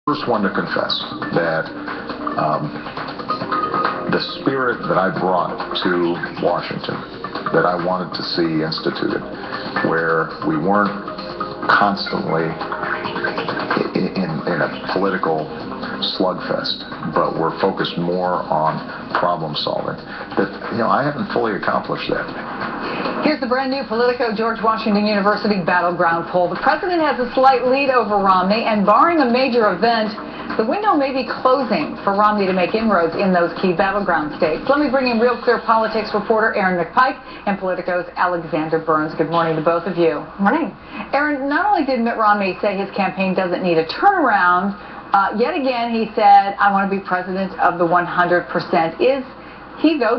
First one to confess that the spirit that I brought to Washington, that I wanted to see instituted, where we weren't constantly in a political slugfest, but we're focused more on problem solving, that, I haven't fully accomplished that. Here's the brand new Politico George Washington University battleground poll. The president has a slight lead over Romney, and barring a major event, the window may be closing for Romney to make inroads in those key battleground states. Let me bring in Real Clear Politics reporter Aaron McPike and Politico's Alexander Burns. Good morning to both of you. Morning. Aaron, not only did Mitt Romney say his campaign doesn't need a turnaround, yet again he said, I want to be president of the 100%. Is he, though,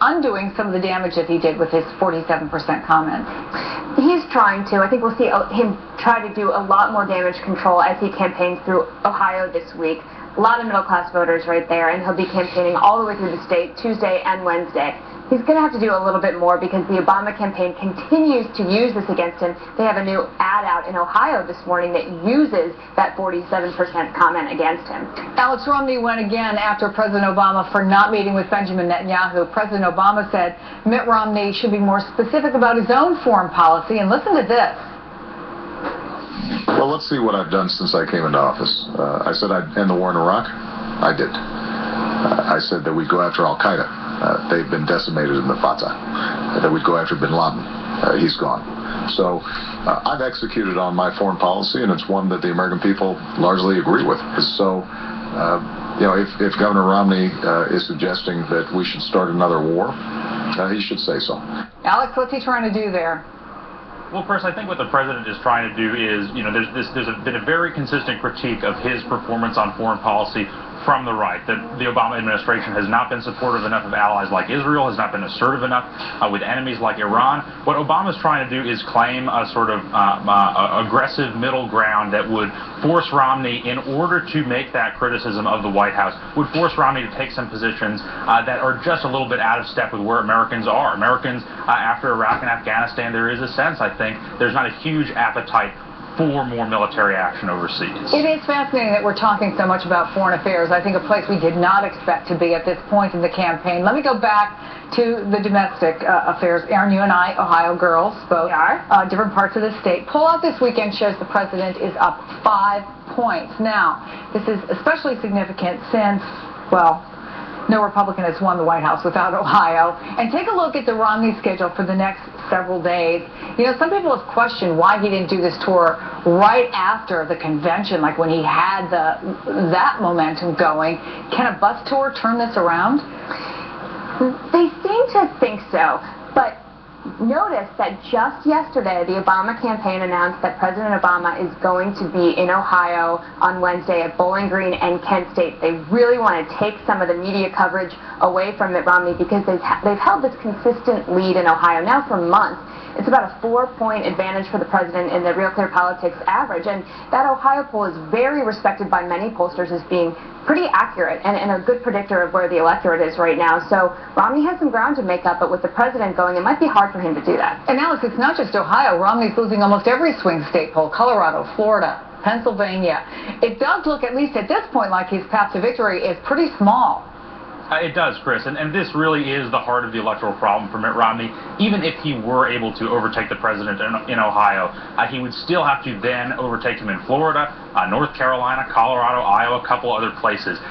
undoing some of the damage that he did with his 47% comments? He's trying to. I think we'll see him try to do a lot more damage control as he campaigns through Ohio this week. A lot of middle-class voters right there, and he'll be campaigning all the way through the state Tuesday and Wednesday. He's going to have to do a little bit more because the Obama campaign continues to use this against him. They have a new ad out in Ohio this morning that uses that 47% comment against him. Alex, Romney went again after President Obama for not meeting with Benjamin Netanyahu. President Obama said Mitt Romney should be more specific about his own foreign policy. And listen to this. Well, let's see what I've done since I came into office. I said I'd end the war in Iraq. I did. I said that we'd go after al-Qaeda. They've been decimated in the Fatah. That we'd go after bin Laden. He's gone. So I've executed on my foreign policy, and it's one that the American people largely agree with. So, if Governor Romney is suggesting that we should start another war, he should say so. Alex, what's he trying to do there? Well, Chris, I think what the president is trying to do is, there's been a very consistent critique of his performance on foreign policy from the right, that the Obama administration has not been supportive enough of allies like Israel, has not been assertive enough with enemies like Iran. What Obama's trying to do is claim a sort of aggressive middle ground that would force Romney, in order to make that criticism of the White House, would force Romney to take some positions that are just a little bit out of step with where Americans are. Americans, after Iraq and Afghanistan, there is a sense, I think, there's not a huge appetite for more military action overseas. It is fascinating that we're talking so much about foreign affairs. I think a place we did not expect to be at this point in the campaign. Let me go back to the domestic affairs. Aaron, you and I, Ohio girls, both, different parts of the state. Poll out this weekend shows the president is up 5 points. Now, this is especially significant since, well, no Republican has won the White House without Ohio. And take a look at the Romney schedule for the next several days. Some people have questioned why he didn't do this tour right after the convention, like when he had that momentum going. Can a bus tour turn this around? They seem to think so, but notice that just yesterday, the Obama campaign announced that President Obama is going to be in Ohio on Wednesday at Bowling Green and Kent State. They really want to take some of the media coverage away from Mitt Romney because they've held this consistent lead in Ohio now for months. It's about a 4-point advantage for the president in the Real Clear Politics average, and that Ohio poll is very respected by many pollsters as being pretty accurate and a good predictor of where the electorate is right now. So Romney has some ground to make up, but with the president going, it might be hard for him to do that. And Alex, it's not just Ohio. Romney's losing almost every swing state poll: Colorado, Florida, Pennsylvania. It does look, at least at this point, like his path to victory is pretty small. It does, Chris, and this really is the heart of the electoral problem for Mitt Romney. Even if he were able to overtake the president in Ohio, he would still have to then overtake him in Florida, North Carolina, Colorado, Iowa, a couple other places.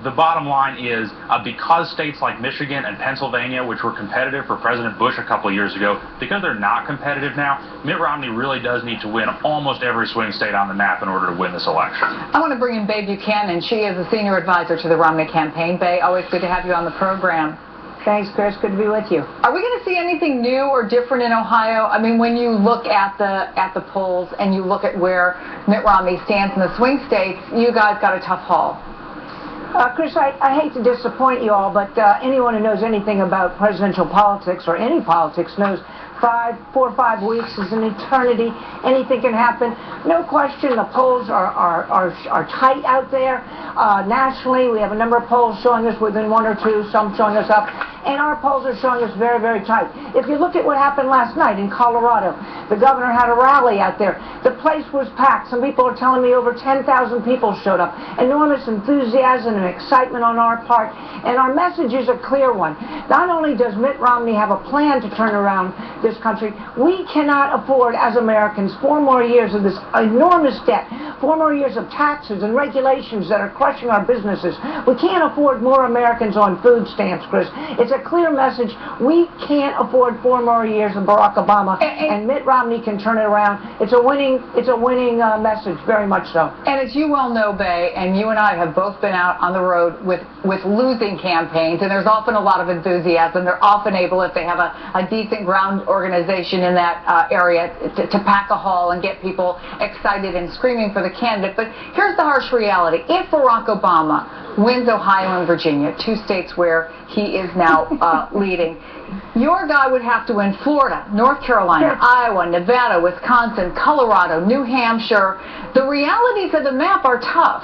The bottom line is, because states like Michigan and Pennsylvania, which were competitive for President Bush a couple of years ago, because they're not competitive now, Mitt Romney really does need to win almost every swing state on the map in order to win this election. I want to bring in Bae Buchanan. She is a senior advisor to the Romney campaign. Bae, always good to have you on the program. Thanks, Chris. Good to be with you. Are we going to see anything new or different in Ohio? I mean, when you look at the polls and you look at where Mitt Romney stands in the swing states, you guys got a tough haul. Chris, I hate to disappoint you all, but anyone who knows anything about presidential politics or any politics knows 4 or 5 weeks is an eternity. Anything can happen. No question, the polls are tight out there. Nationally, we have a number of polls showing us within 1 or 2, some showing us up. and our polls are showing us very, very tight. If you look at what happened last night in Colorado, the governor had a rally out there. The place was packed. Some people are telling me over 10,000 people showed up. Enormous enthusiasm and excitement on our part, and our message is a clear one. Not only does Mitt Romney have a plan to turn around this country, we cannot afford, as Americans, 4 more years of this enormous debt, 4 more years of taxes and regulations that are crushing our businesses. We can't afford more Americans on food stamps, Chris. It's a clear message. We can't afford 4 more years of Barack Obama, and Mitt Romney can turn it around. It's a winning message, very much so. And as you well know, Bay, and you and I have both been out on the road with losing campaigns, and there's often a lot of enthusiasm. They're often able, if they have a decent ground organization in that area, to pack a hall and get people excited and screaming for the candidate. But here's the harsh reality. If Barack Obama wins Ohio and Virginia, 2 states where he is now leading, your guy would have to win Florida, North Carolina, Iowa, Nevada, Wisconsin, Colorado, New Hampshire. The realities of the map are tough.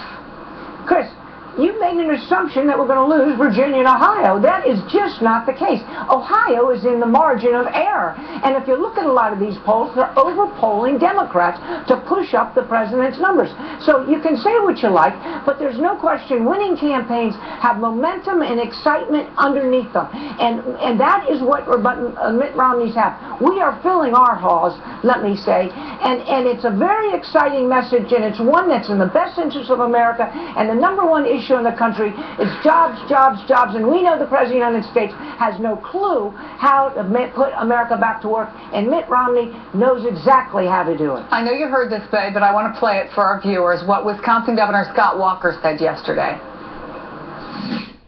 Chris, you've made an assumption that we're going to lose Virginia and Ohio. That is just not the case. Ohio is in the margin of error. And if you look at a lot of these polls, they're over-polling Democrats to push up the president's numbers. So you can say what you like, but there's no question winning campaigns have momentum and excitement underneath them. And that is what Mitt Romney's have. We are filling our halls, let me say. And it's a very exciting message, and it's one that's in the best interest of America. And the number one issue in the country is jobs, jobs, jobs, and we know the President of the United States has no clue how to put America back to work, and Mitt Romney knows exactly how to do it. I know you heard this, Bay, but I want to play it for our viewers, what Wisconsin Governor Scott Walker said yesterday.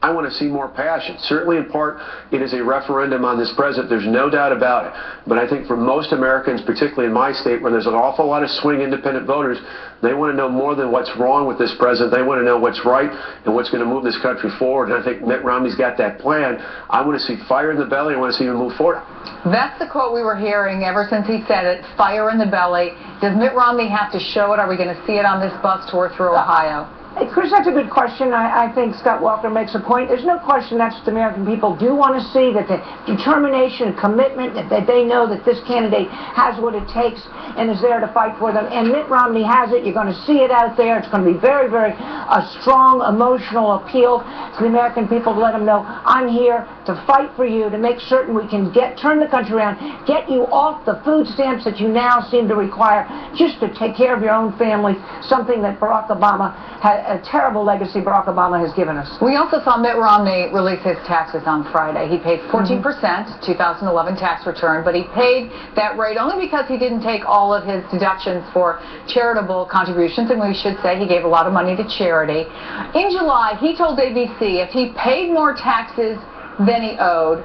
I want to see more passion. Certainly, in part, it is a referendum on this president. There's no doubt about it. But I think for most Americans, particularly in my state, where there's an awful lot of swing independent voters, they want to know more than what's wrong with this president. They want to know what's right and what's going to move this country forward. And I think Mitt Romney's got that plan. I want to see fire in the belly. I want to see him move forward. That's the quote we were hearing ever since he said it, fire in the belly. Does Mitt Romney have to show it? Are we going to see it on this bus tour through Ohio? Hey, Chris, that's a good question. I think Scott Walker makes a point. There's no question that's what the American people do want to see, that the determination and commitment, that they know that this candidate has what it takes and is there to fight for them. And Mitt Romney has it. You're going to see it out there. It's going to be very, very strong emotional appeal to the American people to let them know, I'm here to fight for you, to make certain we can turn the country around, get you off the food stamps that you now seem to require just to take care of your own family, something that Barack Obama had, a terrible legacy Barack Obama has given us. We also saw Mitt Romney release his taxes on Friday. He paid 14%, 2011 tax return, but he paid that rate only because he didn't take all of his deductions for charitable contributions, and we should say he gave a lot of money to charity. In July, he told ABC if he paid more taxes than he owed,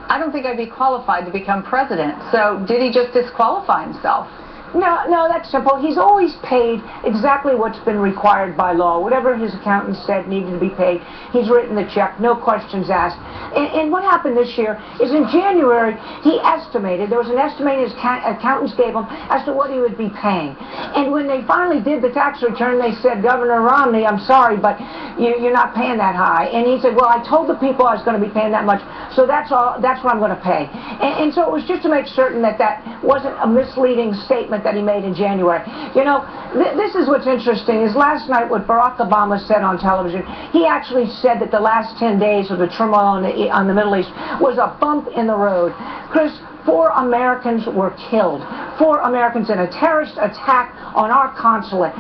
I don't think I'd be qualified to become president. So did he just disqualify himself? No, that's simple. He's always paid exactly what's been required by law. Whatever his accountant said needed to be paid, he's written the check, no questions asked. And what happened this year is in January, he estimated, there was an estimate his accountants gave him as to what he would be paying. And when they finally did the tax return, they said, Governor Romney, I'm sorry, but you're not paying that high. And he said, well, I told the people I was going to be paying that much, so that's what I'm going to pay. And so it was just to make certain that that wasn't a misleading statement that he made in January. You know, this is what's interesting, is last night what Barack Obama said on television, he actually said that the last 10 days of the turmoil on the Middle East was a bump in the road. Chris, 4 Americans were killed. 4 Americans in a terrorist attack on our consulate.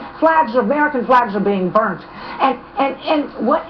American flags are being burnt. And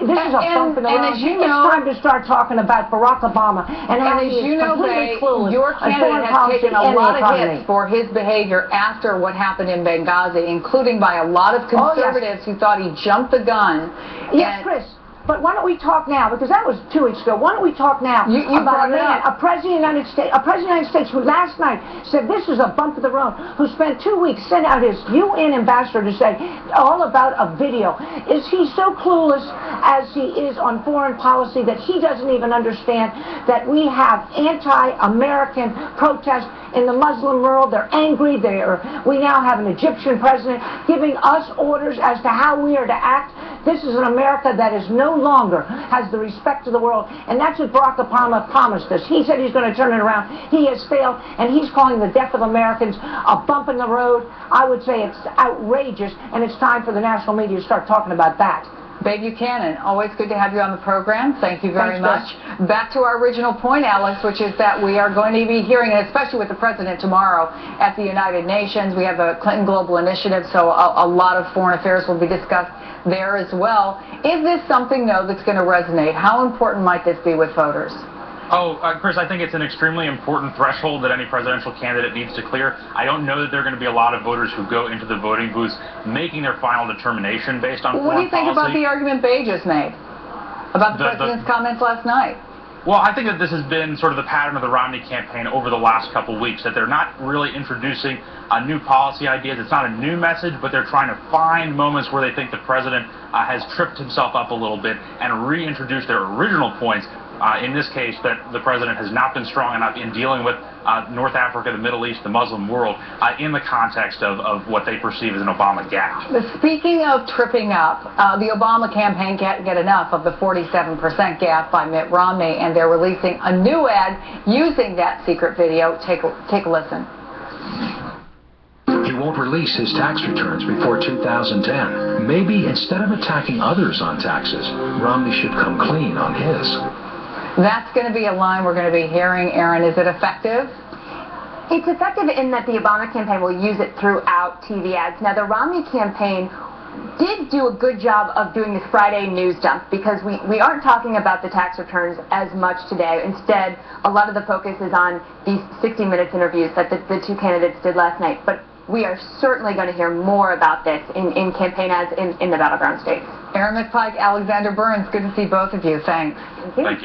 this is a bump in the road. And as you know, it's time to start talking about Barack Obama and how he is completely clueless. Your candidate has taken a lot of hits for his behavior after what happened in Benghazi, including by a lot of conservatives who thought he jumped the gun. Yes, Chris. But why don't we talk now, because that was 2 weeks ago. Why don't we talk now about a president of the United States who last night said this is a bump in the road, who spent 2 weeks, sent out his UN ambassador to say all about a video. Is he so clueless as he is on foreign policy that he doesn't even understand that we have anti-American protests in the Muslim world? They're angry. We now have an Egyptian president giving us orders as to how we are to act. This is an America that is no longer has the respect of the world, and that's what Barack Obama promised us. He said he's going to turn it around. He has failed, and he's calling the death of Americans a bump in the road. I would say it's outrageous, and it's time for the national media to start talking about that. Babe Buchanan, always good to have you on the program. Thank you very Thanks, much. Back to our original point, Alex, which is that we are going to be hearing, and especially with the president tomorrow at the United Nations, we have a Clinton Global Initiative, so a lot of foreign affairs will be discussed there as well. Is this something, though, that's going to resonate? How important might this be with voters? Oh, Chris, I think it's an extremely important threshold that any presidential candidate needs to clear. I don't know that there are going to be a lot of voters who go into the voting booths making their final determination based on What do you think foreign about policy. the argument Bay just made about the president's comments last night? Well, I think that this has been sort of the pattern of the Romney campaign over the last couple of weeks, that they're not really introducing new policy ideas. It's not a new message, but they're trying to find moments where they think the president has tripped himself up a little bit and reintroduce their original points. In this case, that the president has not been strong enough in dealing with North Africa, the Middle East, the Muslim world, in the context of what they perceive as an Obama gaffe. But speaking of tripping up, the Obama campaign can't get enough of the 47% gaffe by Mitt Romney, and they're releasing a new ad using that secret video. Take a listen. He won't release his tax returns before 2010. Maybe instead of attacking others on taxes, Romney should come clean on his. That's going to be a line we're going to be hearing. Aaron, is it effective? It's effective in that the Obama campaign will use it throughout TV ads. Now, the Romney campaign did do a good job of doing this Friday news dump, because we aren't talking about the tax returns as much today. Instead, a lot of the focus is on these 60 Minutes interviews that the two candidates did last night. But we are certainly going to hear more about this in campaign ads in the battleground states. Aaron McPike, Alexander Burns, good to see both of you. Thanks. Thank you. Thank you.